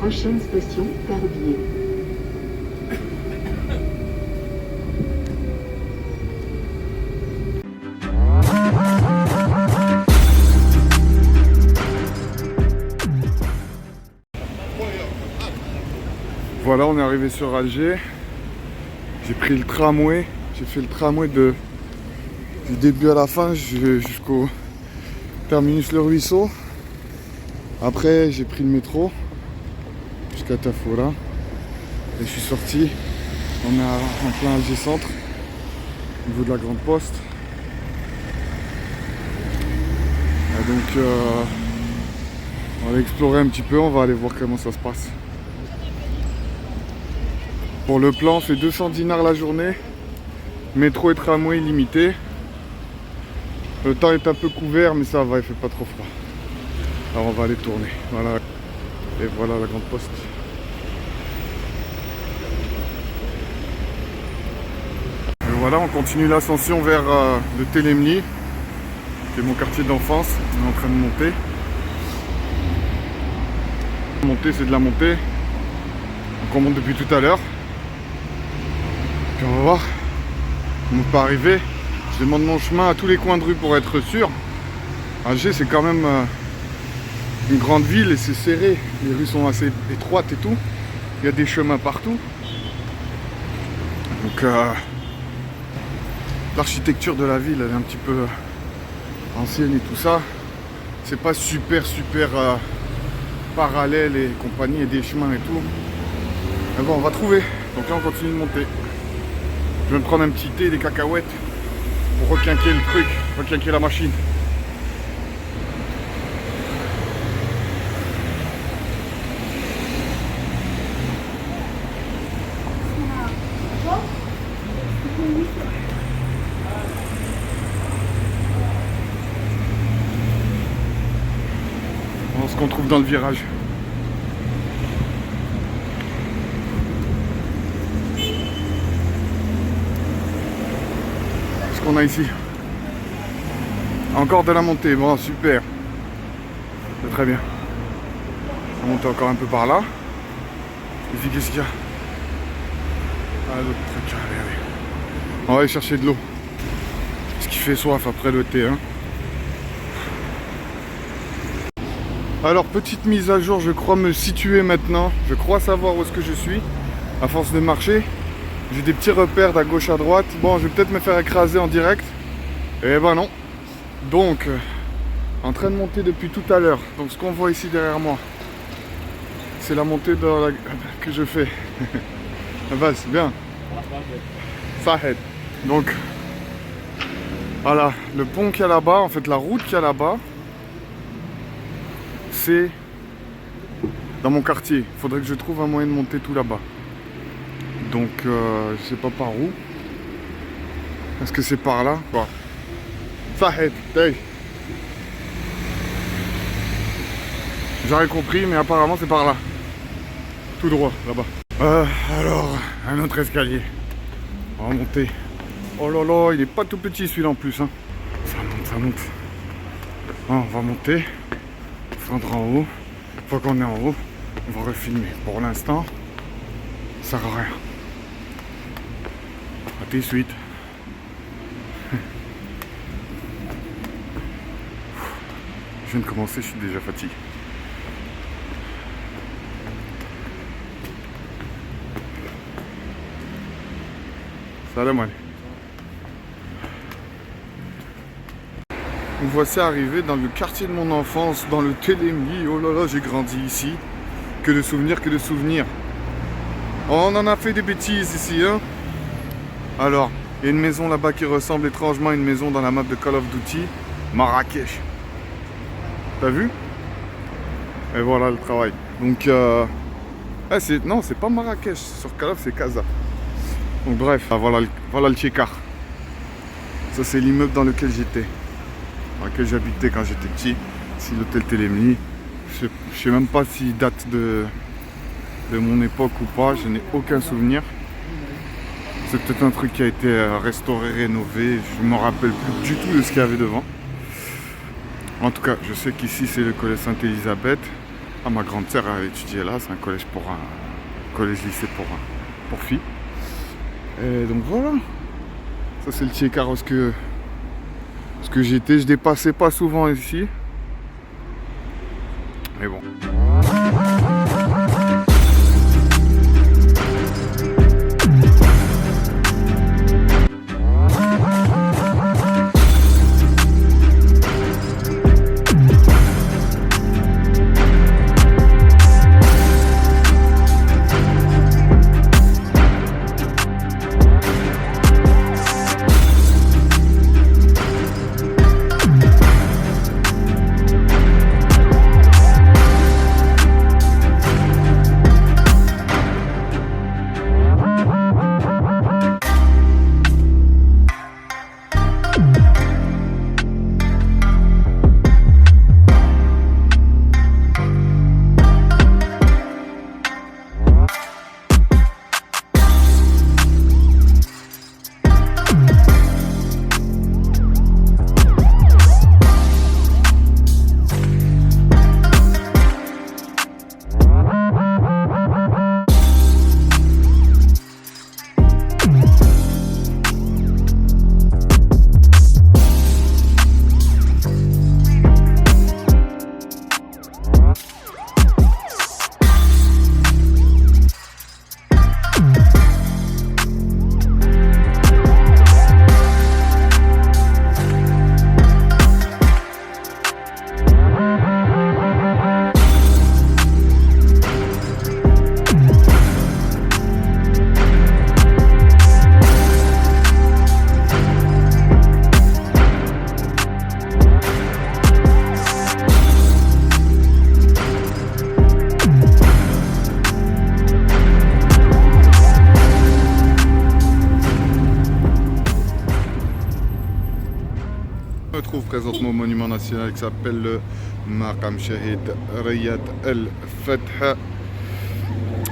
Prochaine station, Verbier. Voilà, on est arrivé sur Alger. J'ai pris le tramway. J'ai fait le tramway du début à la fin jusqu'au terminus Le Ruisseau. Après, j'ai pris le métro jusqu'à Tafora. Et je suis sorti. On est en plein Alger Centre, au niveau de la Grande Poste. Et donc, on va explorer un petit peu. On va aller voir comment ça se passe. Pour le plan, c'est 200 dinars la journée, métro et tramway illimité. Le temps est un peu couvert, mais ça va, il fait pas trop froid. Alors on va aller tourner. Voilà. Et voilà la Grande Poste. Et voilà, on continue l'ascension vers le Télémli, qui est mon quartier d'enfance. On est en train de monter. Monter, c'est de la montée. Donc on monte depuis tout à l'heure. On va voir, on ne peut pas arriver. Je demande mon chemin à tous les coins de rue pour être sûr. Alger, c'est quand même une grande ville et c'est serré. Les rues sont assez étroites et tout. Il y a des chemins partout. Donc l'architecture de la ville, elle est un petit peu ancienne et tout ça. C'est pas super parallèle et compagnie, et des chemins et tout. Mais bon, on va trouver. Donc là, on continue de monter. Je vais me prendre un petit thé et des cacahuètes pour requinquer le truc, requinquer la machine. On se retrouve dans le virage. Qu'on a ici. Encore de la montée, bon super. C'est très bien. On monte encore un peu par là. Et puis qu'est-ce qu'il y a? Ah l'autre truc, allez. On va aller chercher de l'eau. Parce qu'il fait soif après le thé. Hein. Alors petite mise à jour, je crois me situer maintenant. Je crois savoir où est-ce que je suis. À force de marcher. J'ai des petits repères d'à gauche à droite. Bon, je vais peut-être me faire écraser en direct. Et ben non. Donc, en train de monter depuis tout à l'heure. Donc ce qu'on voit ici derrière moi, c'est la montée que je fais. Vas, bien. Ça aide. Donc, voilà, le pont qu'il y a là-bas, en fait la route qu'il y a là-bas, c'est dans mon quartier. Il faudrait que je trouve un moyen de monter tout là-bas. Donc je sais pas par où. Est-ce que c'est par là? Bon. Sahed, hey. J'aurais compris, mais apparemment c'est par là. Tout droit, là-bas. Alors, un autre escalier. On va monter. Oh là là, il est pas tout petit celui-là en plus. Hein. Ça monte, ça monte. On va monter. On se rendre en haut. Une fois qu'on est en haut, on va refilmer. Pour l'instant, ça sert à rien. À tes suites. Je viens de commencer, je suis déjà fatigué. Salam alaikum. Nous voici arrivés dans le quartier de mon enfance, dans le Télémli. Oh là là, j'ai grandi ici. Que de souvenirs, que de souvenirs. On en a fait des bêtises ici, hein. Alors, il y a une maison là-bas qui ressemble étrangement à une maison dans la map de Call of Duty. Marrakech. T'as vu? Et voilà le travail. Donc, non, c'est pas Marrakech. Sur Call of, c'est Casa. Donc bref, voilà le Tchekar. Ça, c'est l'immeuble dans lequel j'étais. Dans lequel j'habitais quand j'étais petit. C'est l'hôtel Télémli. Je sais même pas s'il date de mon époque ou pas. Je n'ai aucun souvenir. C'est peut-être un truc qui a été restauré, rénové. Je ne me rappelle plus du tout de ce qu'il y avait devant. En tout cas, je sais qu'ici c'est le collège Sainte-Élisabeth. Ah, ma grande sœur a étudié là, c'est un collège lycée pour filles. Et donc voilà. Ça c'est le Tchékaros que j'étais. Je dépassais pas souvent ici. Mais bon. Je me trouve présentement au monument national qui s'appelle le Maqam Shahid Riyad El Fath.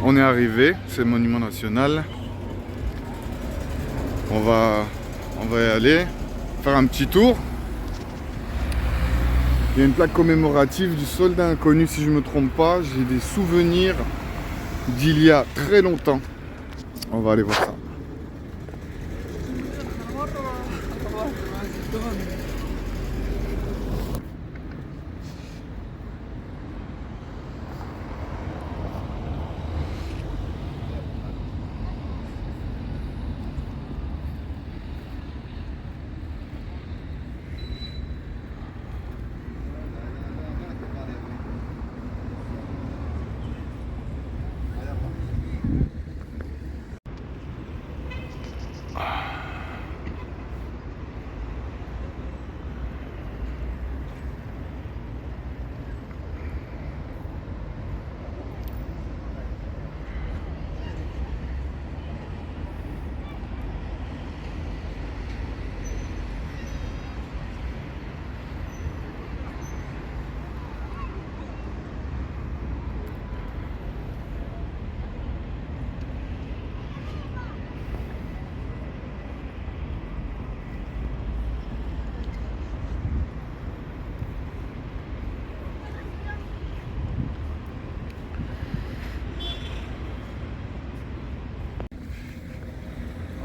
On est arrivé, c'est le monument national. On va y aller, faire un petit tour. Il y a une plaque commémorative du soldat inconnu, si je ne me trompe pas. J'ai des souvenirs d'il y a très longtemps. On va aller voir ça.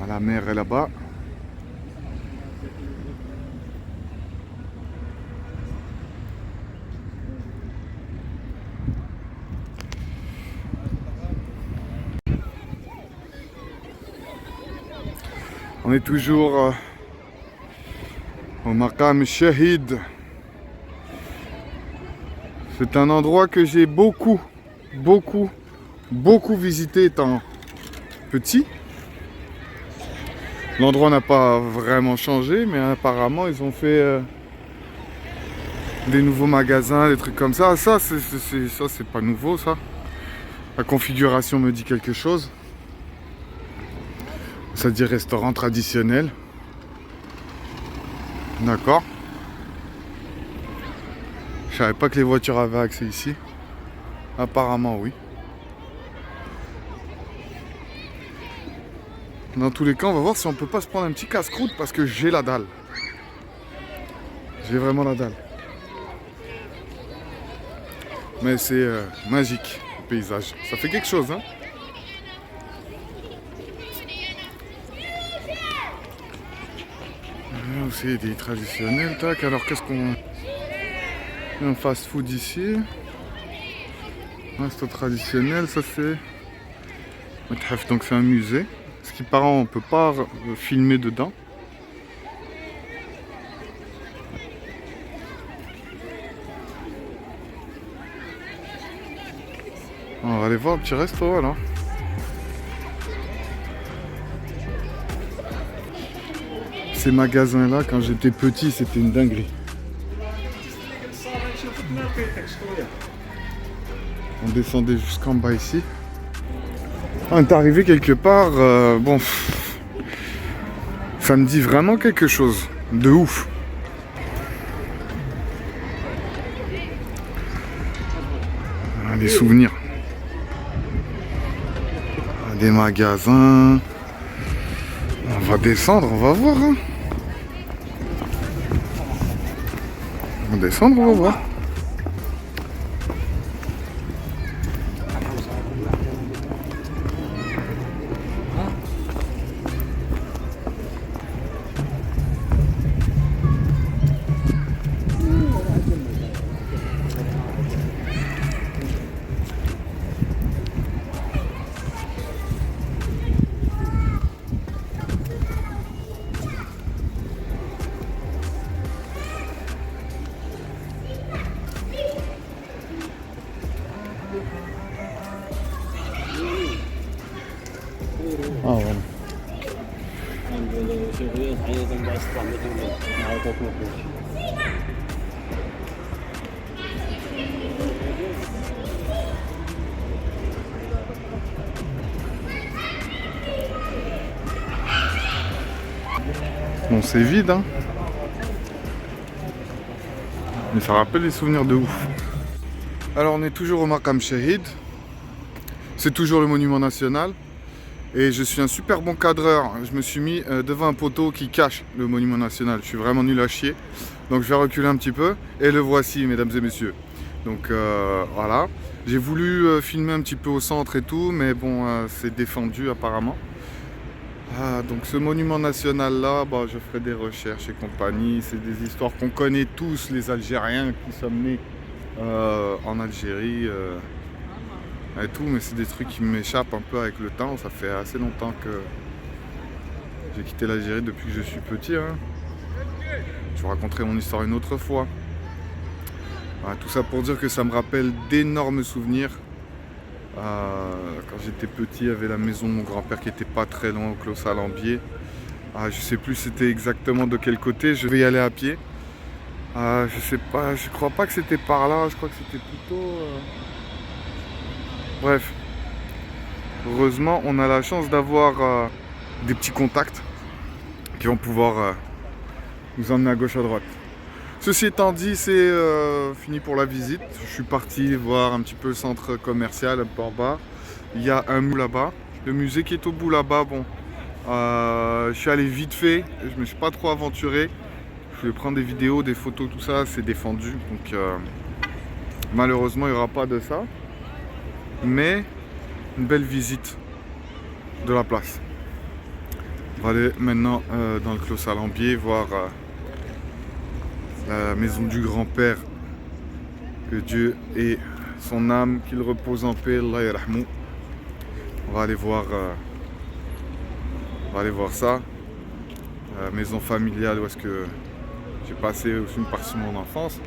La mer est là-bas. On est toujours au Maqam Shahid. C'est un endroit que j'ai beaucoup visité étant petit. L'endroit n'a pas vraiment changé, mais apparemment ils ont fait des nouveaux magasins, des trucs comme ça. Ça c'est pas nouveau, ça. La configuration me dit quelque chose. Ça dit restaurant traditionnel. D'accord. Je savais pas que les voitures avaient accès ici. Apparemment oui. Dans tous les cas, on va voir si on peut pas se prendre un petit casse-croûte parce que j'ai la dalle. J'ai vraiment la dalle. Mais c'est magique, le paysage. Ça fait quelque chose, hein. Là aussi, des traditionnels, tac. Alors, qu'est-ce qu'on... Un fast-food ici. Resto traditionnel, ça c'est... Donc c'est un musée. Ce qui paraît, on ne peut pas filmer dedans. On va aller voir le petit resto alors. Ces magasins là, quand j'étais petit, c'était une dinguerie. On descendait jusqu'en bas ici. On est arrivé quelque part, bon, ça me dit vraiment quelque chose de ouf. Des souvenirs. Des magasins. On va descendre, on va voir. Hein. On va descendre, on va voir. Ah voilà. Bon, c'est vide, hein. Mais ça rappelle des souvenirs de ouf. Alors, on est toujours au Maqam Shahid. C'est toujours le monument national. Et je suis un super bon cadreur. Je me suis mis devant un poteau qui cache le monument national. Je suis vraiment nul à chier. Donc je vais reculer un petit peu. Et le voici, mesdames et messieurs. Donc voilà. J'ai voulu filmer un petit peu au centre et tout. Mais bon, c'est défendu apparemment. Donc ce monument national là, bah, je ferai des recherches et compagnie. C'est des histoires qu'on connaît tous, les Algériens qui sommes nés en Algérie. Et tout, mais c'est des trucs qui m'échappent un peu avec le temps. Ça fait assez longtemps que j'ai quitté l'Algérie depuis que je suis petit. Hein. Je vous raconterai mon histoire une autre fois. Voilà, tout ça pour dire que ça me rappelle d'énormes souvenirs. Quand j'étais petit, il y avait la maison de mon grand-père qui était pas très loin, au Clos Salambier. Je sais plus c'était exactement de quel côté. Je vais y aller à pied. Je sais pas, je crois pas que c'était par là. Je crois que c'était plutôt... Bref, heureusement, on a la chance d'avoir des petits contacts qui vont pouvoir nous emmener à gauche à droite. Ceci étant dit, c'est fini pour la visite. Je suis parti voir un petit peu le centre commercial, un peu en bas. Il y a un musée là-bas. Le musée qui est au bout là-bas, bon, je suis allé vite fait. Je me suis pas trop aventuré. Je voulais prendre des vidéos, des photos, tout ça, c'est défendu. Donc malheureusement, il n'y aura pas de ça. Mais une belle visite de la place. On va aller maintenant dans le Clos Salambier voir la maison du grand-père. Que Dieu ait son âme, qu'il repose en paix, Allah yarhamou. On va aller voir ça. Maison familiale où est-ce que j'ai passé aussi une partie de mon enfance.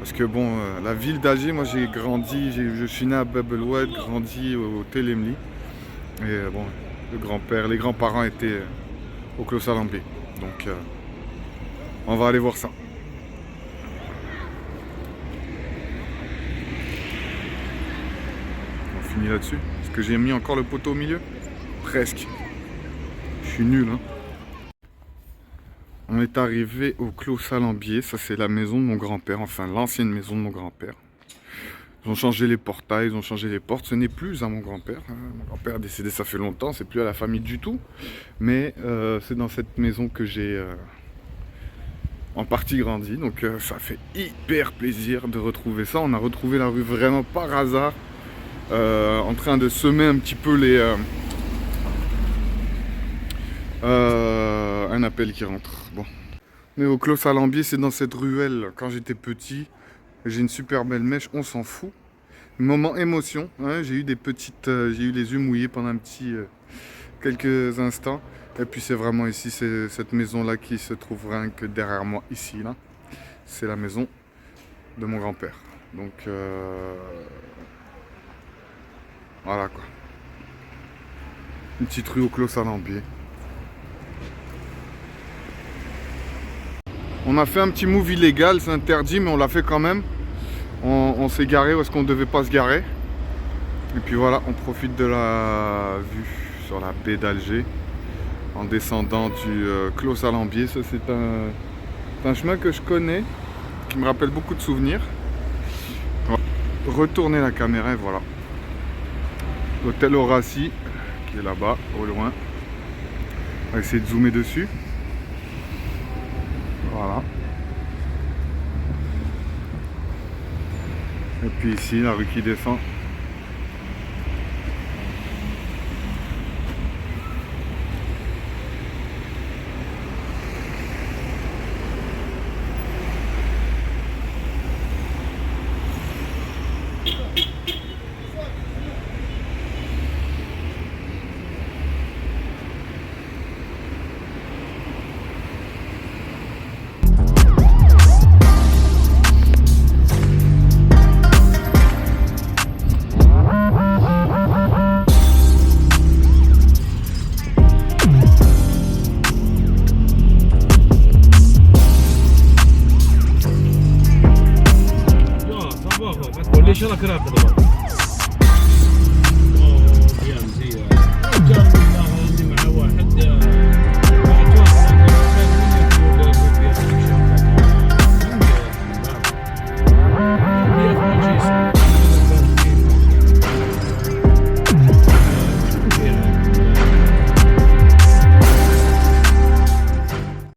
Parce que bon, la ville d'Alger, moi j'ai grandi, je suis né à Bab el Oued, grandi au Télemli. Et bon, le grand-père, les grands-parents étaient au Clos Salambier. Donc on va aller voir ça. On finit là-dessus. Est-ce que j'ai mis encore le poteau au milieu? Presque. Je suis nul, hein. On est arrivé au Clos Salambier, ça c'est la maison de mon grand-père, enfin l'ancienne maison de mon grand-père. Ils ont changé les portails, ils ont changé les portes, ce n'est plus à mon grand-père. Mon grand-père est décédé ça fait longtemps, c'est plus à la famille du tout. Mais c'est dans cette maison que j'ai en partie grandi. Donc ça fait hyper plaisir de retrouver ça. On a retrouvé la rue vraiment par hasard, en train de semer un petit peu les... un appel qui rentre. Bon. Mais au Clos Salambier, c'est dans cette ruelle. Quand j'étais petit, j'ai une super belle mèche, on s'en fout. Moment émotion, hein, j'ai eu des petites, j'ai eu les yeux mouillés pendant un petit, quelques instants. Et puis c'est vraiment ici, c'est cette maison-là qui se trouve rien que derrière moi, ici, là. C'est la maison de mon grand-père. Donc voilà quoi. Une petite rue au Clos Salambier. On a fait un petit move illégal, c'est interdit, mais on l'a fait quand même. On s'est garé où est-ce qu'on ne devait pas se garer. Et puis voilà, on profite de la vue sur la baie d'Alger en descendant du Clos Salambier. Ça, c'est un chemin que je connais, qui me rappelle beaucoup de souvenirs. On va retourner la caméra et voilà. L'hôtel Horaci, qui est là-bas, au loin. On va essayer de zoomer dessus. Voilà. Et puis ici, la rue qui descend. ليش انا كرهت هذا؟ اوه يا مزيه